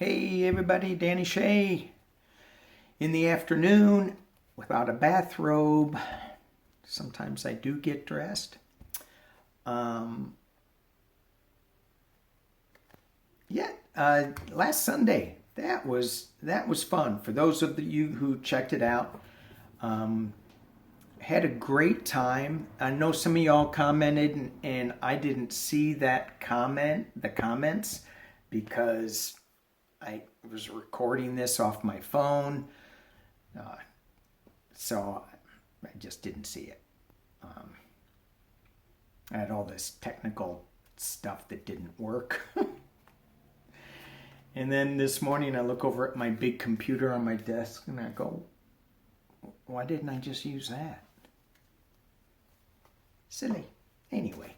Hey everybody, Danny Shea in the afternoon without a bathrobe. Sometimes I do get dressed. Last Sunday, that was fun. For those of you who checked it out, had a great time. I know some of y'all commented, and I didn't see the comments, because I was recording this off my phone, so I just didn't see it. I had all this technical stuff that didn't work. And then this morning I look over at my big computer on my desk and I go, why didn't I just use that? Silly. Anyway,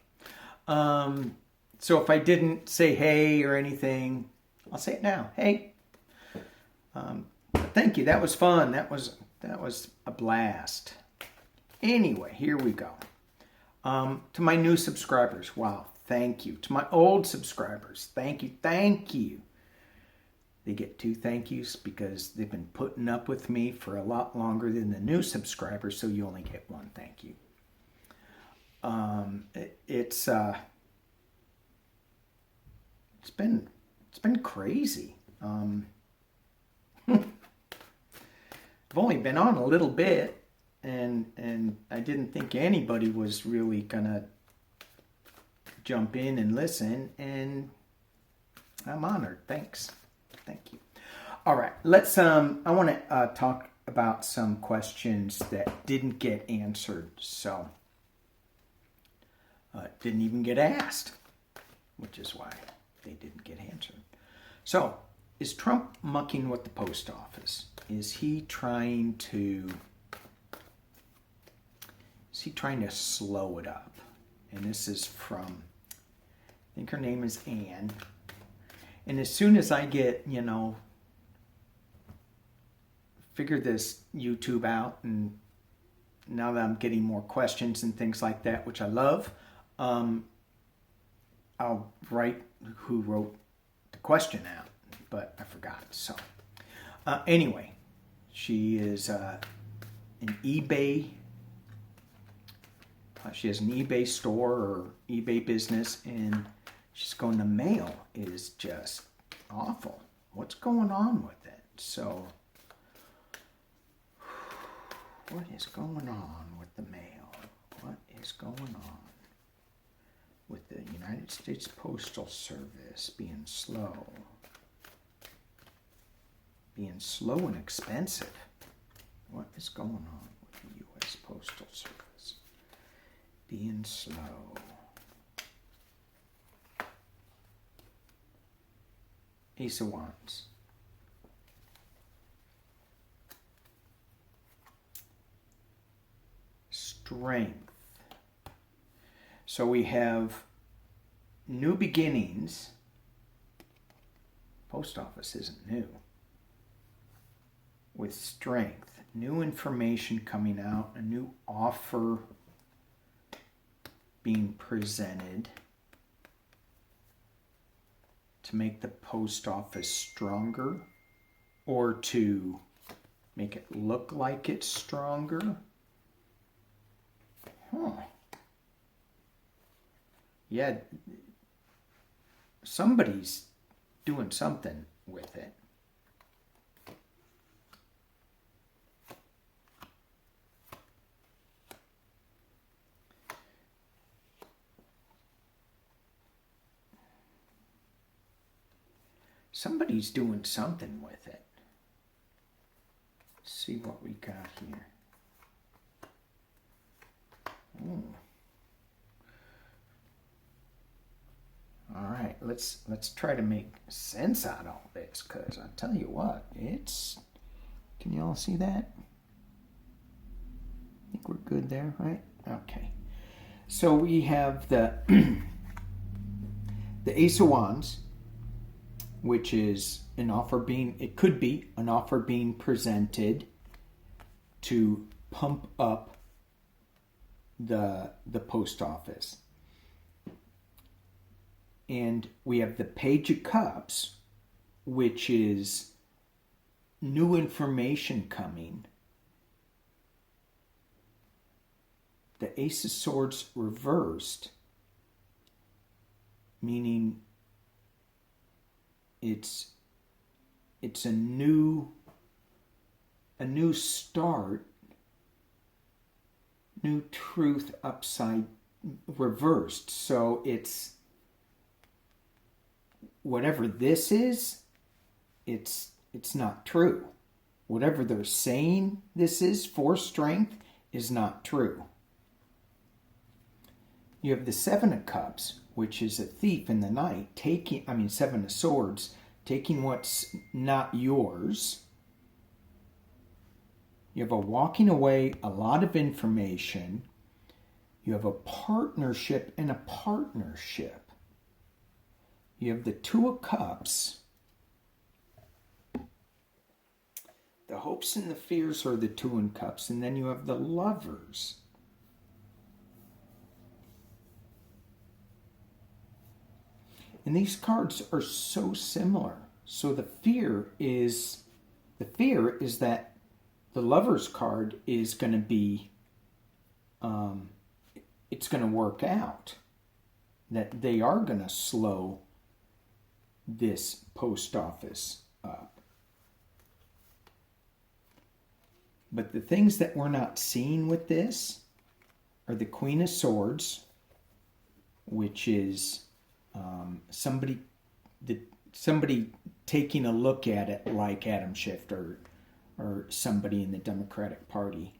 so if I didn't say hey or anything, I'll say it now. Hey. Thank you. That was fun. That was a blast. Anyway, here we go. To my new subscribers, wow, thank you. To my old subscribers, thank you. They get 2 thank yous because they've been putting up with me for a lot longer than the new subscribers, so you only get 1 thank you. It's been crazy. I've only been on a little bit, and I didn't think anybody was really gonna jump in and listen, and I'm honored. Thank you. All right, let's I want to talk about some questions that didn't get answered, so didn't even get asked, which is why they didn't get answered. So, is Trump mucking with the post office? Is he trying to slow it up? And this is from, I think her name is Ann. And as soon as I get, figure this YouTube out, and now that I'm getting more questions and things like that, which I love, I'll write who wrote the question out, but I forgot. So anyway, she is an eBay. She has an eBay store or eBay business, and she's going, the mail is just awful. What's going on with it? So, what is going on with the mail? What is going on with the United States Postal Service being slow and expensive? What is going on with the U.S. Postal Service being slow? Ace of Wands. Strength. So we have new beginnings. Post office isn't new. With strength, new information coming out, a new offer being presented to make the post office stronger, or to make it look like it's stronger. Yeah, somebody's doing something with it. Somebody's doing something with it. Let's see what we got here. All right, let's try to make sense out of all this, because I'll tell you what, can you all see that? I think we're good there, right? Okay. So we have the Ace of Wands, which is it could be an offer being presented to pump up the post office. And we have the Page of Cups, which is new information coming. The Ace of Swords reversed, meaning it's a new start, new truth upside reversed. So it's whatever this is, it's not true. Whatever they're saying this is for strength is not true. You have the Seven of Cups, which is a thief in the night, Seven of Swords, taking what's not yours. You have a walking away, a lot of information. You have a partnership and a partnership. You have the Two of Cups. The hopes and the fears are the Two of Cups. And then you have the Lovers. And these cards are so similar. So the fear is that the Lovers card is going to be, it's going to work out. That they are going to slow this post office up. But the things that we're not seeing with this are the Queen of Swords, which is somebody taking a look at it like Adam Schiff or somebody in the Democratic Party.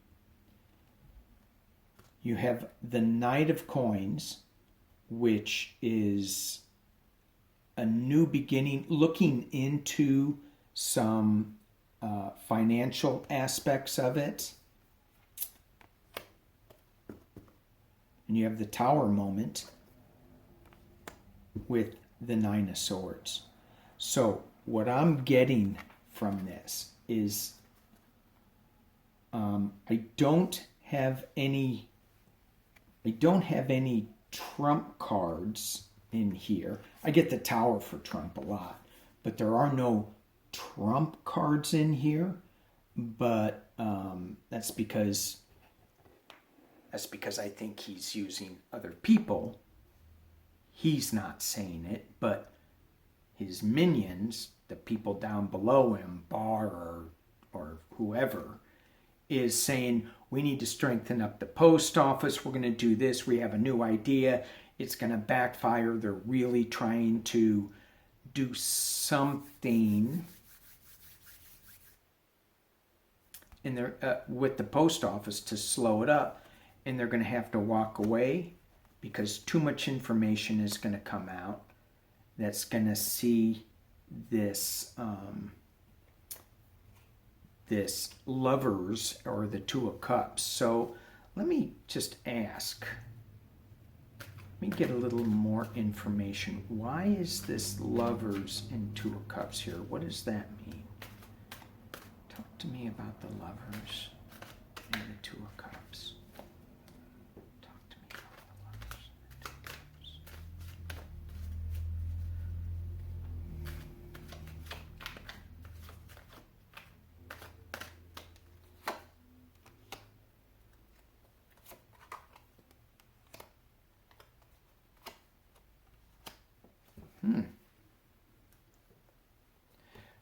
You have the Knight of Coins, which is a new beginning, looking into some financial aspects of it. And you have the Tower moment with the Nine of Swords. So what I'm getting from this is I don't have any Trump cards in here. I get the Tower for Trump a lot, but there are no Trump cards in here. But that's because I think he's using other people. He's not saying it, but his minions, the people down below him, Barr or whoever, is saying, we need to strengthen up the post office. We're going to do this. We have a new idea. It's going to backfire. They're really trying to do something in their, with the post office to slow it up. And they're going to have to walk away because too much information is going to come out that's going to see this this Lovers or the Two of Cups. So let me just ask. Let me get a little more information. Why is this Lovers and Two of Cups here? What does that mean? Talk to me about the Lovers and the Two of Cups. Talk to me about the Lovers and the Two of Cups.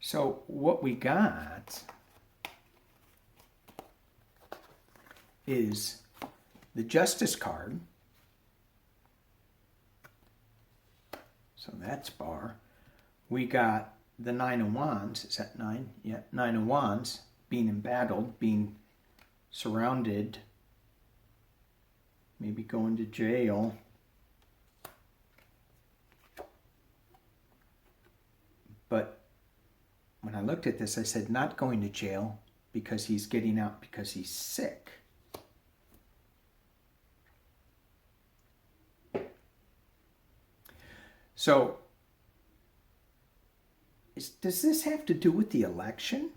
So what we got is the Justice card. So that's Barr. We got the Nine of Wands. Is that 9? Yeah, Nine of Wands, being embattled, being surrounded, maybe going to jail. But when I looked at this, I said, not going to jail because he's getting out because he's sick. So, does this have to do with the election?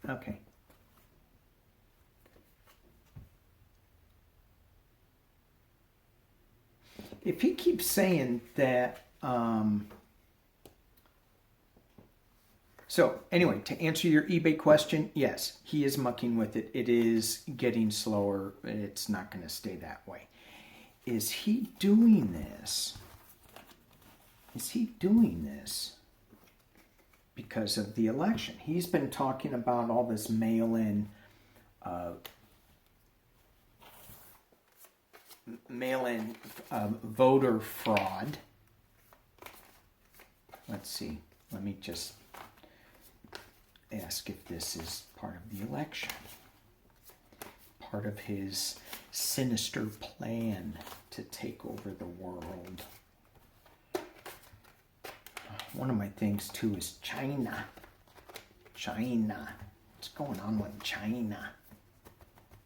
Okay. if he keeps saying that, so anyway, to answer your eBay question, yes, he is mucking with it. It is getting slower. It's not going to stay that way. Is he doing this? Is he doing this because of the election? He's been talking about all this mail-in voter fraud. Let's see. Let me just ask if this is part of the election. Part of his sinister plan to take over the world. One of my things too is China. China. What's going on with China?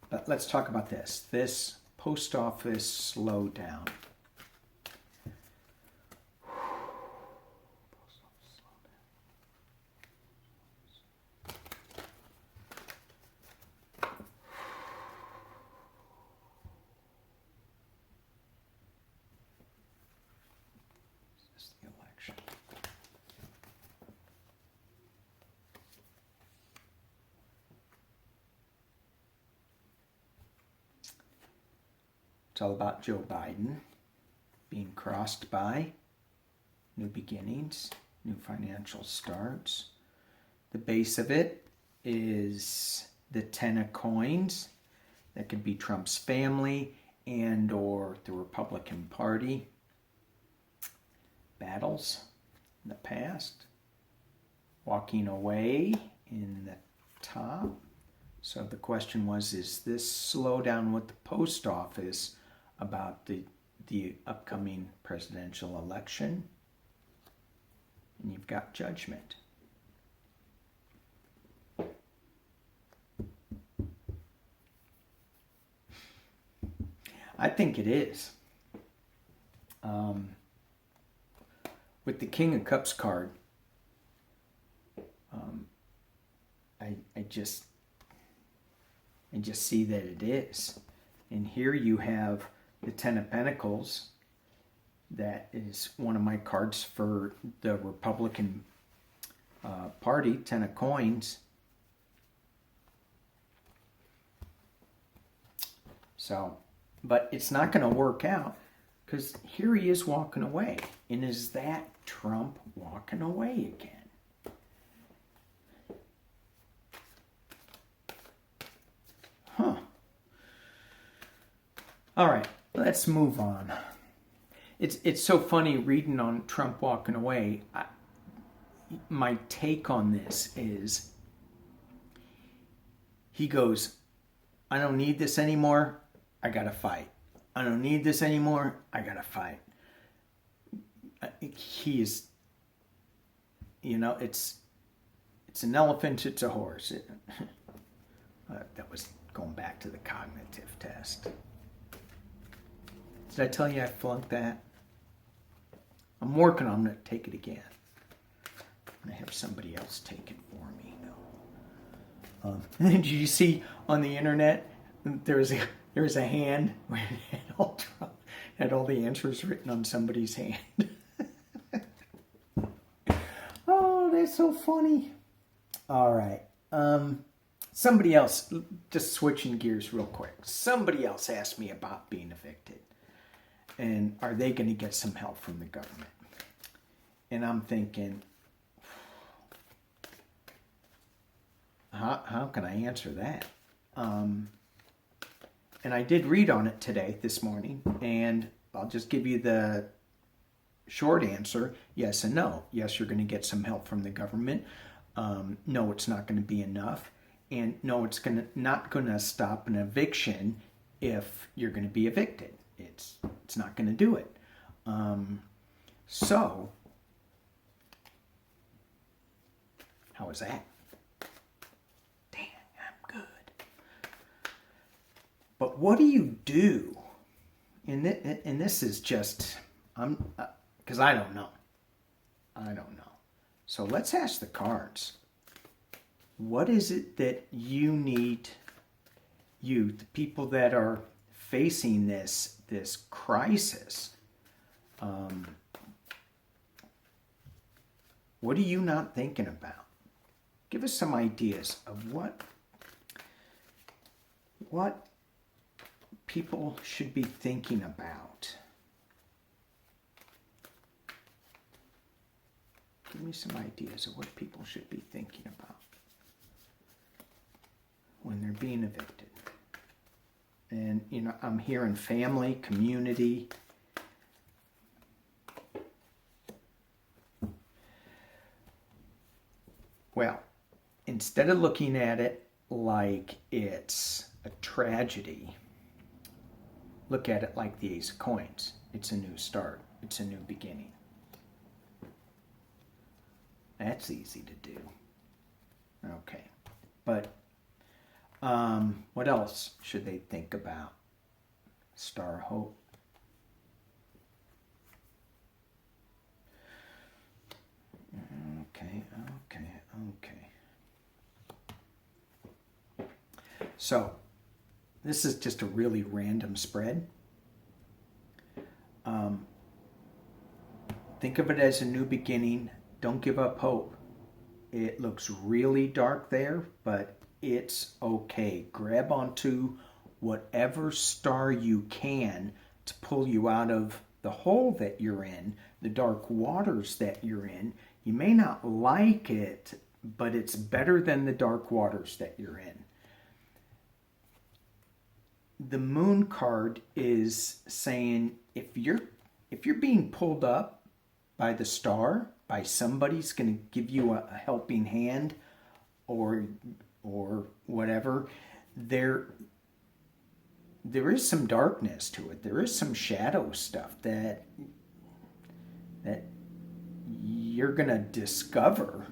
But let's talk about this. This post office slowdown. It's all about Joe Biden being crossed by new beginnings, new financial starts. The base of it is the 10 of coins. That could be Trump's family and or the Republican Party. Battles in the past. Walking away in the top. So the question was, is this slowdown with the post office about the upcoming presidential election? And you've got judgment. I think it is. With the King of Cups card, I just see that it is. And here you have the 10 of Pentacles. That is one of my cards for the Republican Party, 10 of Coins. So, but it's not going to work out because here he is walking away. And is that Trump walking away again? Huh. All right, let's move on. It's so funny reading on Trump walking away. My take on this is he goes, I don't need this anymore. I got to fight. I don't need this anymore. I got to fight. He is, it's an elephant, it's a horse. That was going back to the cognitive test. Did I tell you I flunked that? I'm working on it. Take it again. I'm going to have somebody else take it for me, though. Did you see on the internet, there was a hand where it had all the answers written on somebody's hand. Oh, that's so funny. All right. Somebody else, just switching gears real quick. Somebody else asked me about being evicted. And are they going to get some help from the government? And I'm thinking, how can I answer that? And I did read on it today, this morning, and I'll just give you the short answer, yes and no. Yes, you're going to get some help from the government. No, it's not going to be enough. And no, it's not going to stop an eviction if you're going to be evicted. It's not going to do it. So, how is that? Damn, I'm good. But what do you do? And this is just, because I don't know. So let's ask the cards. What is it that you need, the people that are facing this crisis, What are you not thinking about? Give us some ideas of what people should be thinking about. Give me some ideas of what people should be thinking about when they're being evicted. And, you know, I'm hearing family, community. Well, instead of looking at it like it's a tragedy, look at it like the Ace of Coins. It's a new start. It's a new beginning. That's easy to do. Okay. But what else should they think about? Star Hope. Okay. So, this is just a really random spread. Think of it as a new beginning. Don't give up hope. It looks really dark there, but it's okay. Grab onto whatever star you can to pull you out of the hole that you're in, the dark waters that you're in. You may not like it, but it's better than the dark waters that you're in. The Moon card is saying if you're being pulled up by the star, by somebody's going to give you a helping hand or whatever, there is some darkness to it. There is some shadow stuff that you're going to discover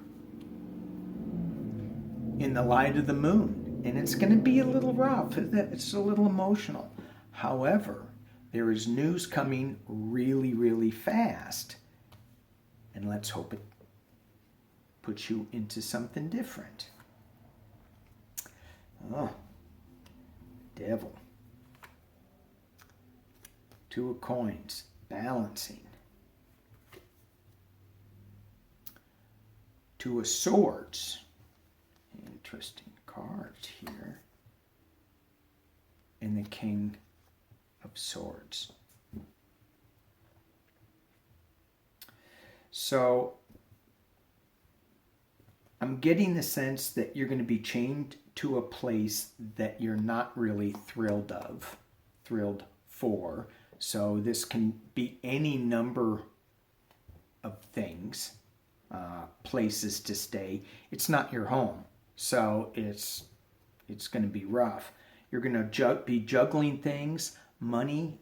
in the light of the moon. And it's going to be a little rough. It's a little emotional. However, there is news coming really, really fast. And let's hope it puts you into something different. Oh, devil. Two of coins, balancing. Two of swords. Interesting cards here. And the King of Swords. So I'm getting the sense that you're going to be chained to a place that you're not really thrilled for. So this can be any number of things, places to stay. It's not your home, so it's going to be rough. You're going to be juggling things, money,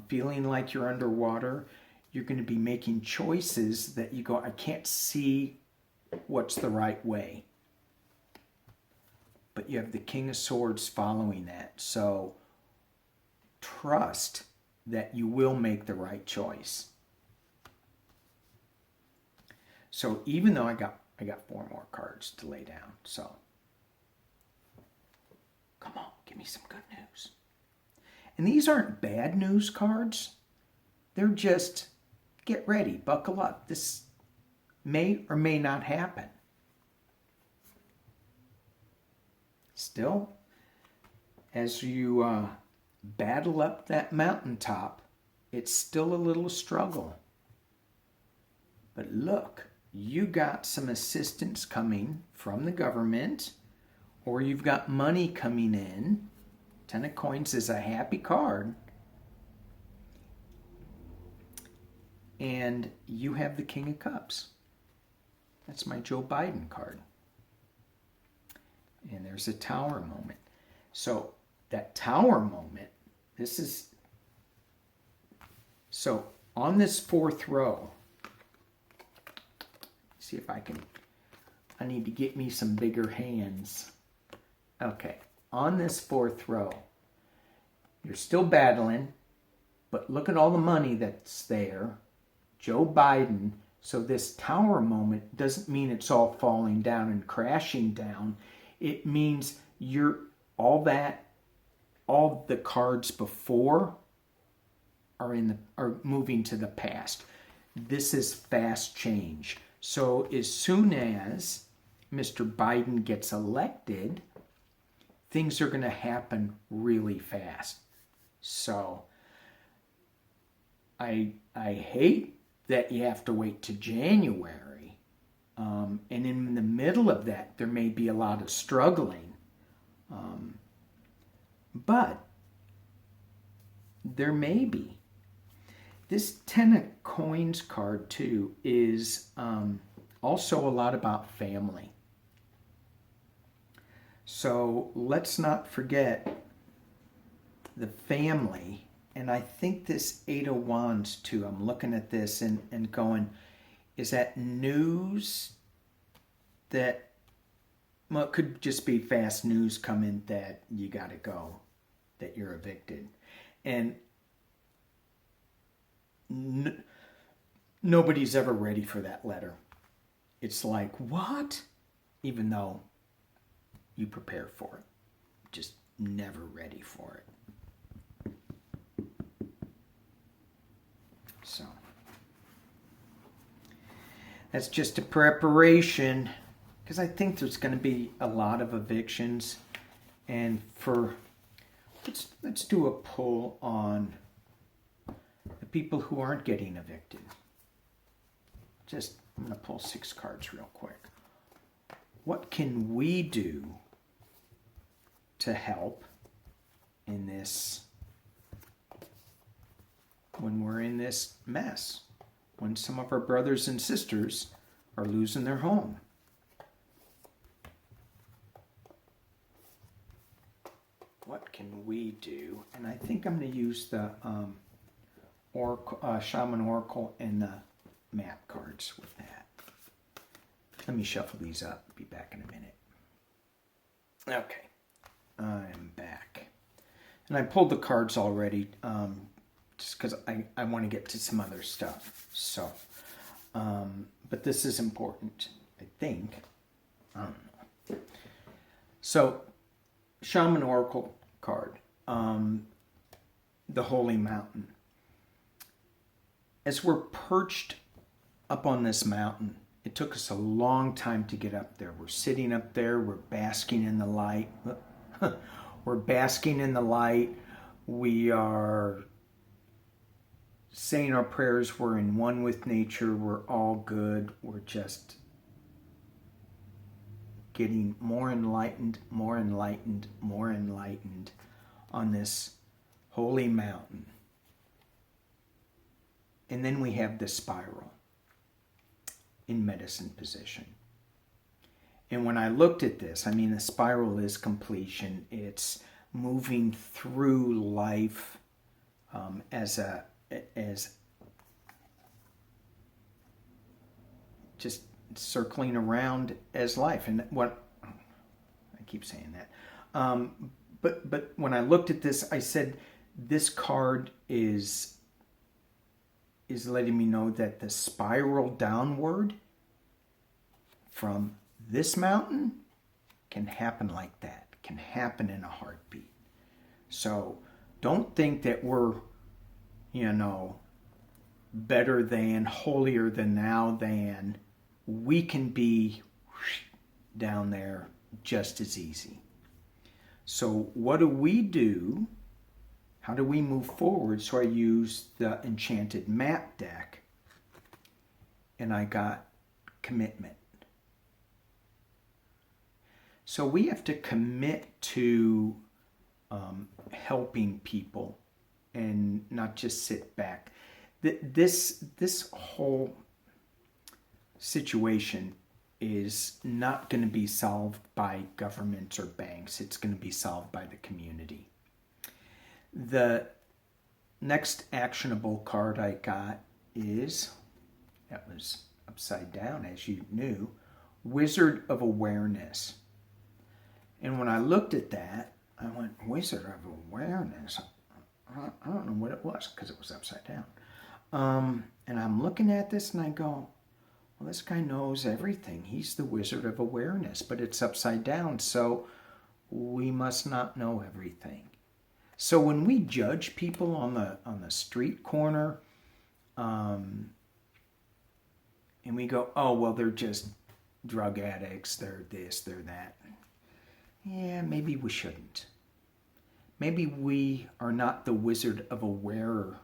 feeling like you're underwater. You're going to be making choices that you go, I can't see what's the right way. But you have the King of Swords following that. So trust that you will make the right choice. So even though I got 4 more cards to lay down, so come on, give me some good news. And these aren't bad news cards. They're just, get ready, buckle up. This may or may not happen. Still, as you battle up that mountaintop, it's still a little struggle. But look, you got some assistance coming from the government, or you've got money coming in. 10 of Coins is a happy card. And you have the King of Cups. That's my Joe Biden card. And there's a Tower moment. So that Tower moment, so on this 4th row, see if I need to get me some bigger hands. Okay, on this 4th row, you're still battling, but look at all the money that's there. Joe Biden. So this Tower moment doesn't mean it's all falling down and crashing down. It means all the cards before are moving to the past. This is fast change. So as soon as Mr. Biden gets elected, things are going to happen really fast. So I hate that you have to wait to January. And in the middle of that, there may be a lot of struggling. But there may be. This 10 of coins card, too, is also a lot about family. So let's not forget the family. And I think this 8 of Wands, too, I'm looking at this and going, is that news that, well, it could just be fast news coming that you got to go, that you're evicted. And nobody's ever ready for that letter. It's like, what? Even though you prepare for it. Just never ready for it. So that's just a preparation, because I think there's going to be a lot of evictions. And let's do a poll on the people who aren't getting evicted. I'm going to pull 6 cards real quick. What can we do to help in this, when we're in this mess, when some of our brothers and sisters are losing their home? What can we do? And I think I'm going to use the Shaman Oracle and the map cards with that. Let me shuffle these up. Be back in a minute. Okay, I'm back. And I pulled the cards already just because I want to get to some other stuff. So, but this is important, I think. I don't know. So, Shaman Oracle card, the Holy Mountain. As we're perched up on this mountain, it took us a long time to get up there. We're sitting up there, we're basking in the light. We're basking in the light. We are saying our prayers. We're in one with nature. We're all good. We're just getting more enlightened, more enlightened, more enlightened on this holy mountain. And then we have the spiral in medicine position. And when I looked at this, I mean, the spiral is completion. It's moving through life as just circling around as life. And what I keep saying that. But when I looked at this, I said, this card is letting me know that the spiral downward from this mountain can happen like that, can happen in a heartbeat. So don't think that we're, better than, holier than thou than. We can be down there just as easy. So what do we do? How do we move forward? So I used the Enchanted Map deck, and I got commitment. So we have to commit to helping people and not just sit back. This whole situation is not going to be solved by governments or banks. It's going to be solved by the community. The next actionable card I got is, that was upside down as you knew, Wizard of Awareness. And when I looked at that, I went, Wizard of Awareness? I don't know what it was because it was upside down. And I'm looking at this and I go, well, this guy knows everything. He's the Wizard of Awareness, but it's upside down, so we must not know everything. So when we judge people on the street corner, and we go, oh, well, they're just drug addicts, they're this, they're that. Yeah, maybe we shouldn't. Maybe we are not the wizard of awarenesses.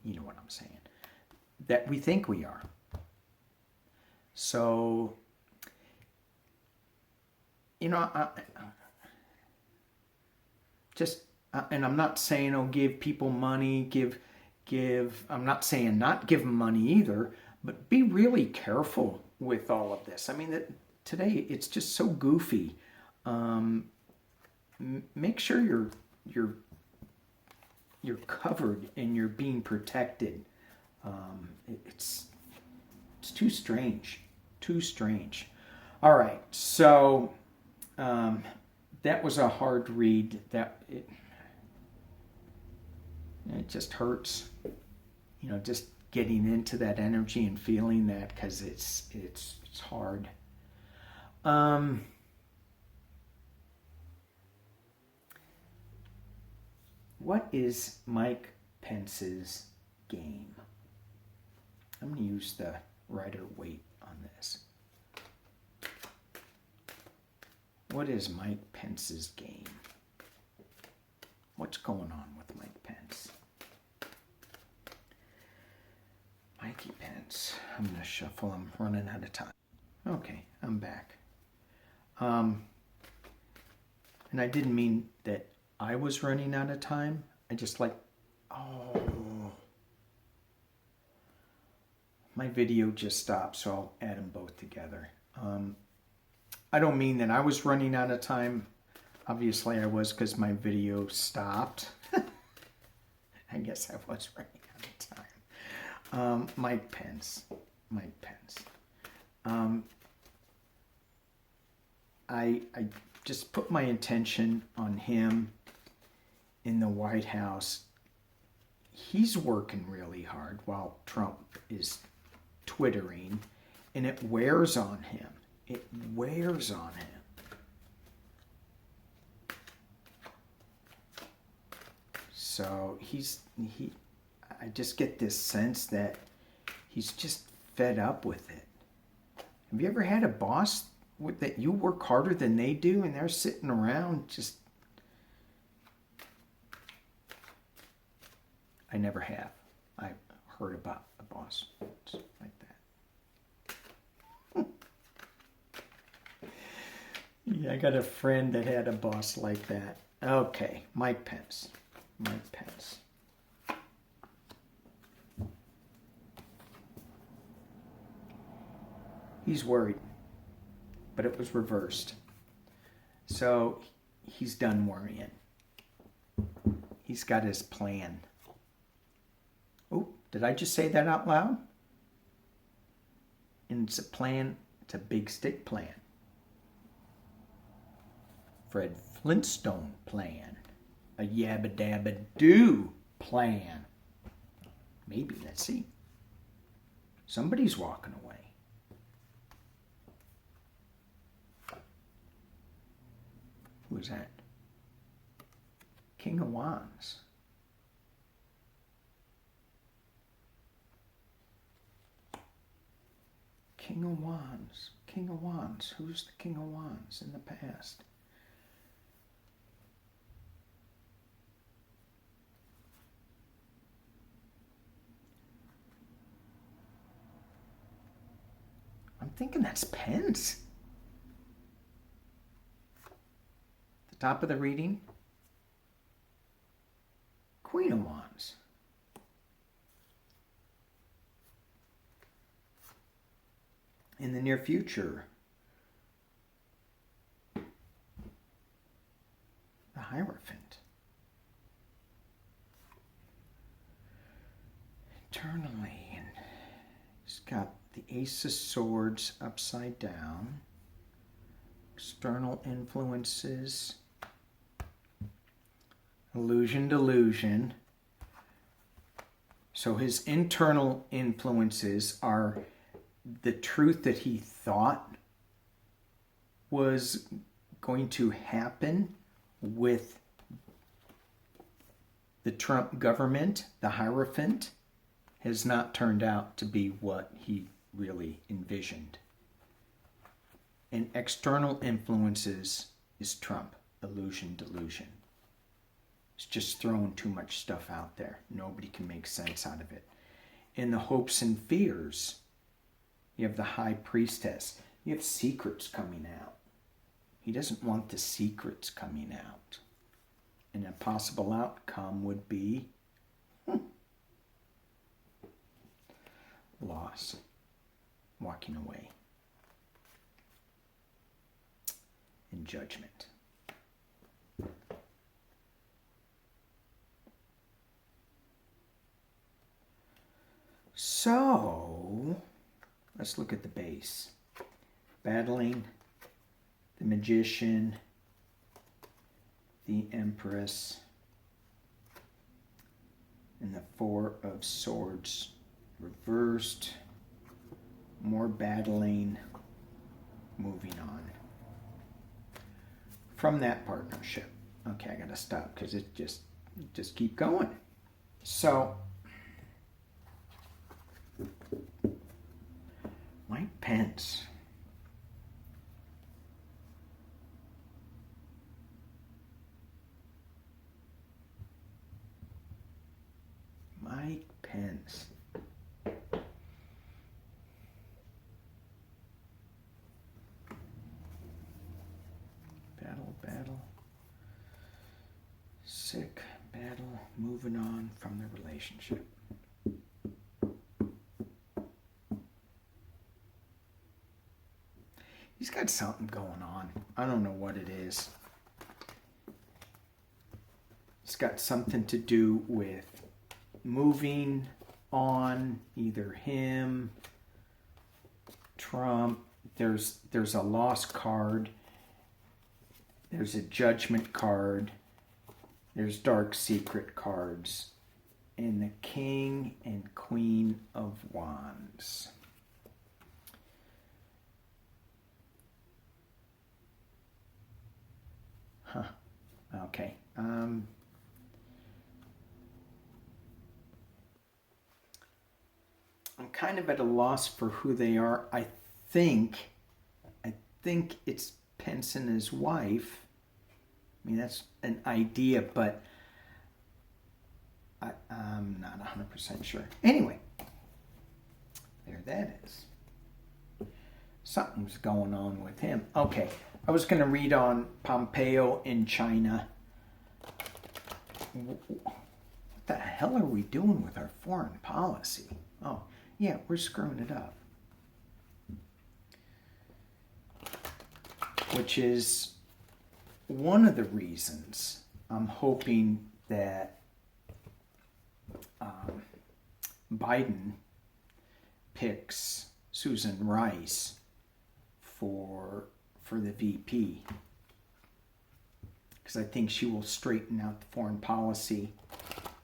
You know what I'm saying. That we think we are. So, you know, and I'm not saying, oh, give people money, give, I'm not saying not give them money either, but be really careful with all of this. I mean, today it's just so goofy. Make sure you're covered and you're being protected. It's too strange. Too strange. All right, so that was a hard read. It just hurts, you know, just getting into that energy and feeling that, because it's hard. What is Mike Pence's game? I'm going to use the Rider-Waite on this. What is Mike Pence's game? What's going on with Mike Pence? Mikey Pence. I'm going to shuffle. I'm running out of time. Okay, I'm back. And I didn't mean that I was running out of time. I just my video just stopped, so I'll add them both together. I don't mean that I was running out of time. Obviously I was, because my video stopped. I guess I was running out of time. Mike Pence. I just put my attention on him in the White House. He's working really hard while Trump is twittering, and it wears on him. It wears on him. So I just get this sense that he's just fed up with it. Have you ever had a boss that you work harder than they do, and they're sitting around just... I never have. I've heard about a boss like that. Yeah, I got a friend that had a boss like that. Okay, Mike Pence. He's worried, but it was reversed. So he's done worrying. He's got his plan. Oh, did I just say that out loud? And it's a plan. It's a big stick plan. Fred Flintstone plan. A yabba dabba do plan. Maybe, let's see. Somebody's walking away. Who is that? King of Wands. King of Wands. King of Wands. Who's the King of Wands in the past? I'm thinking that's Pence. The top of the reading. Queen of Wands. In the near future, the Hierophant. Eternally, and he's got the Ace of Swords upside down. External influences. Illusion, delusion. So his internal influences are the truth that he thought was going to happen with the Trump government, the Hierophant, has not turned out to be what he really envisioned. And external influences is Trump. Illusion, delusion. It's just throwing too much stuff out there. Nobody can make sense out of it. In the hopes and fears, you have the high priestess. You have secrets coming out. He doesn't want the secrets coming out. And a possible outcome would be loss, walking away, and judgment. So, let's look at the base. Battling, the Magician, the Empress, and the Four of Swords reversed. More battling, moving on. From that partnership. Okay, I gotta stop because it just keep going. So, Mike Pence. Mike Pence. Battle. Sick, battle, moving on from the relationship. He's got something going on. I don't know what it is. It's got something to do with moving on, either him, Trump. There's a loss card. There's a judgment card. There's dark secret cards. And the King and Queen of Wands. Huh. Okay. I'm kind of at a loss for who they are. I think it's Pence and his wife. I mean, that's an idea, but I'm not 100% sure. Anyway, there that is. Something's going on with him. Okay, I was going to read on Pompeo in China. What the hell are we doing with our foreign policy? Oh, yeah, we're screwing it up. Which is one of the reasons I'm hoping that Biden picks Susan Rice for the VP, because I think she will straighten out the foreign policy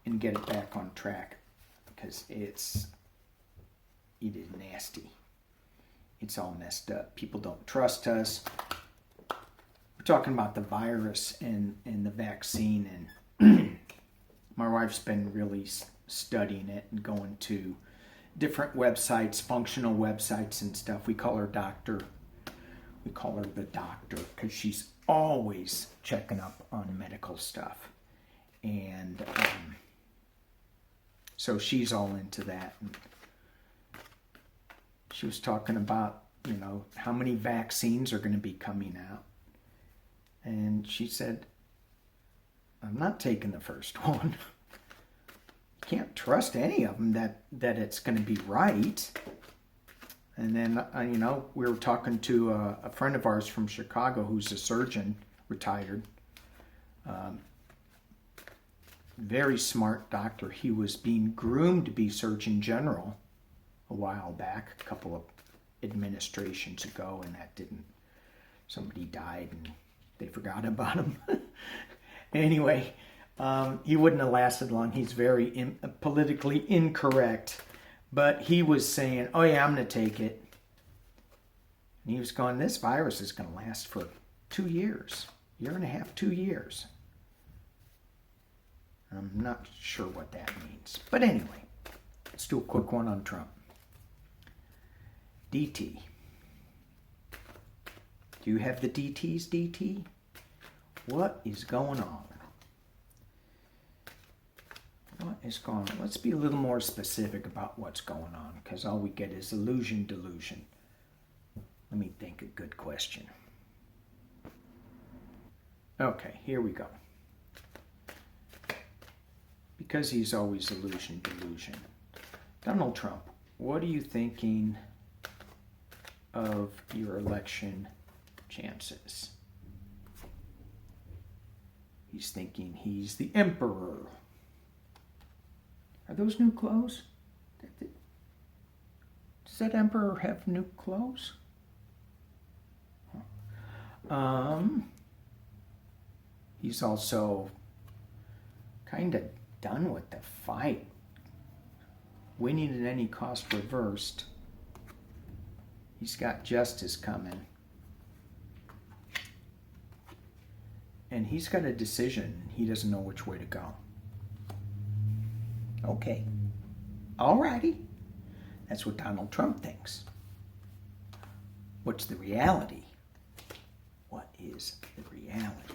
and get it back on track, because it is nasty. It's all messed up. People don't trust us. We're talking about the virus and the vaccine, and my wife's been really studying it and going to different websites, functional websites and stuff. We call her doctor. We call her the doctor because she's always checking up on medical stuff. And so she's all into that. And she was talking about, how many vaccines are going to be coming out. And she said, I'm not taking the first one. Can't trust any of them that it's going to be right. And then, we were talking to a friend of ours from Chicago who's a surgeon, retired. Very smart doctor. He was being groomed to be Surgeon General a while back, a couple of administrations ago, and that didn't. Somebody died and they forgot about him. Anyway, he wouldn't have lasted long. He's very politically incorrect. But he was saying, oh yeah, I'm going to take it. And he was going, this virus is going to last for 2 years. Year and a half, 2 years. I'm not sure what that means. But anyway, let's do a quick one on Trump. DT. Do you have the DTs, DT? What is going on? What is going on? Let's be a little more specific about what's going on, because all we get is illusion, delusion. Let me think a good question. Okay, here we go. Because he's always illusion, delusion. Donald Trump, what are you thinking of your election chances? He's thinking he's the emperor. Are those new clothes? Does that emperor have new clothes? He's also kind of done with the fight. Winning at any cost reversed. He's got justice coming. And he's got a decision. He doesn't know which way to go. Okay. Alrighty. That's what Donald Trump thinks. What's the reality? What is the reality?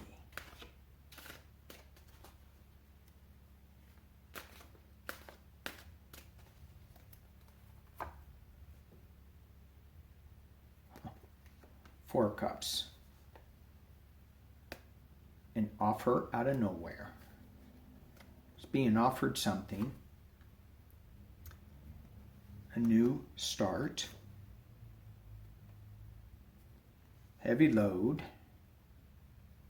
Four of Cups. An offer out of nowhere. He's being offered something. A new start. Heavy load.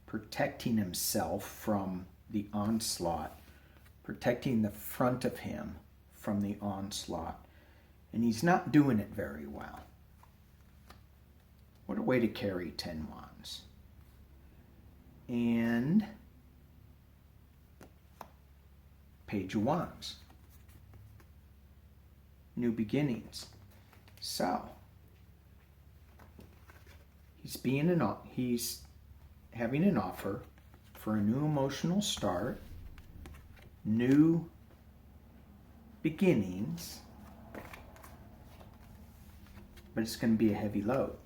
Protecting himself from the onslaught. Protecting the front of him from the onslaught. And he's not doing it very well. What a way to carry 10 wands. And Page of Wands. New beginnings. So, he's having an offer for a new emotional start, new beginnings, but it's going to be a heavy load.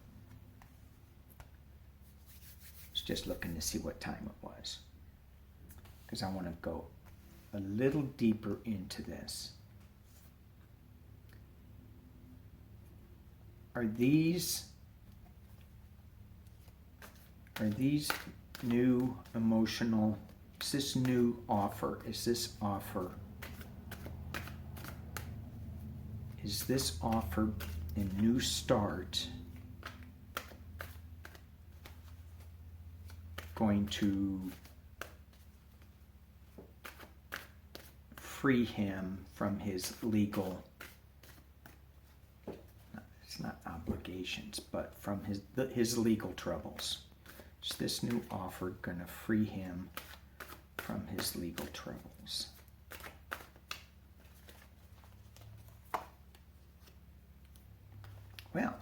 Just looking to see what time it was, because I want to go a little deeper into this. Are these new emotional, is this new offer, is this offer a new start going to free him from his legal, it's not obligations, but from his legal troubles? Is this new offer going to free him from his legal troubles? Well,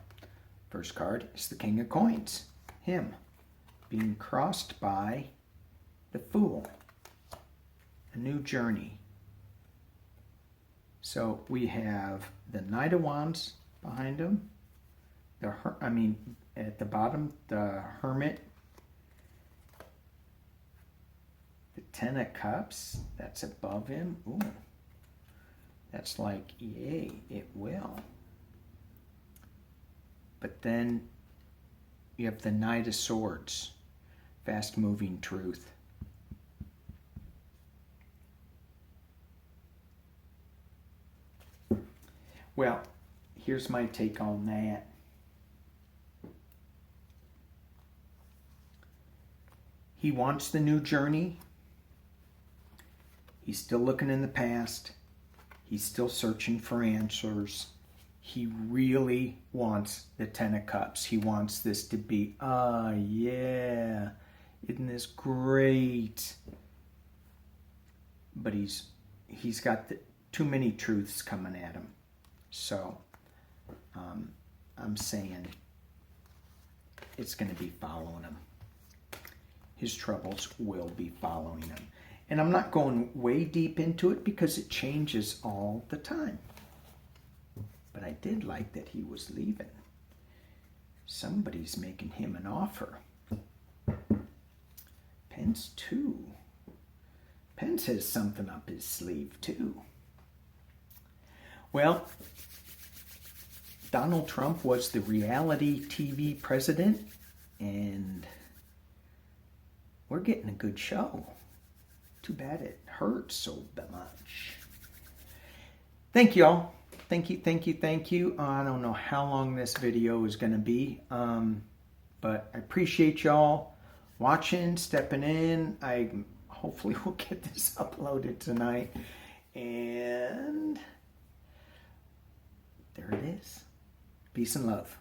first card is the King of Coins, him. Being crossed by the Fool, a new journey. So we have the Knight of Wands behind him. At the bottom, the Hermit. The Ten of Cups, that's above him. Ooh, that's like, yay, it will. But then you have the Knight of Swords. Fast-moving truth. Well, here's my take on that. He wants the new journey. He's still looking in the past. He's still searching for answers. He really wants the Ten of Cups. He wants this to be, yeah, isn't this great? But he's got too many truths coming at him. So I'm saying it's going to be following him. his troubles will be following him. And I'm not going way deep into it because it changes all the time. But I did like that he was leaving. Somebody's making him an offer. Pence, too. Pence has something up his sleeve, too. Well, Donald Trump was the reality TV president, and we're getting a good show. Too bad it hurts so much. Thank you all. Thank you. I don't know how long this video is going to be, but I appreciate y'all watching, stepping in. I hopefully will get this uploaded tonight. And there it is. Peace and love.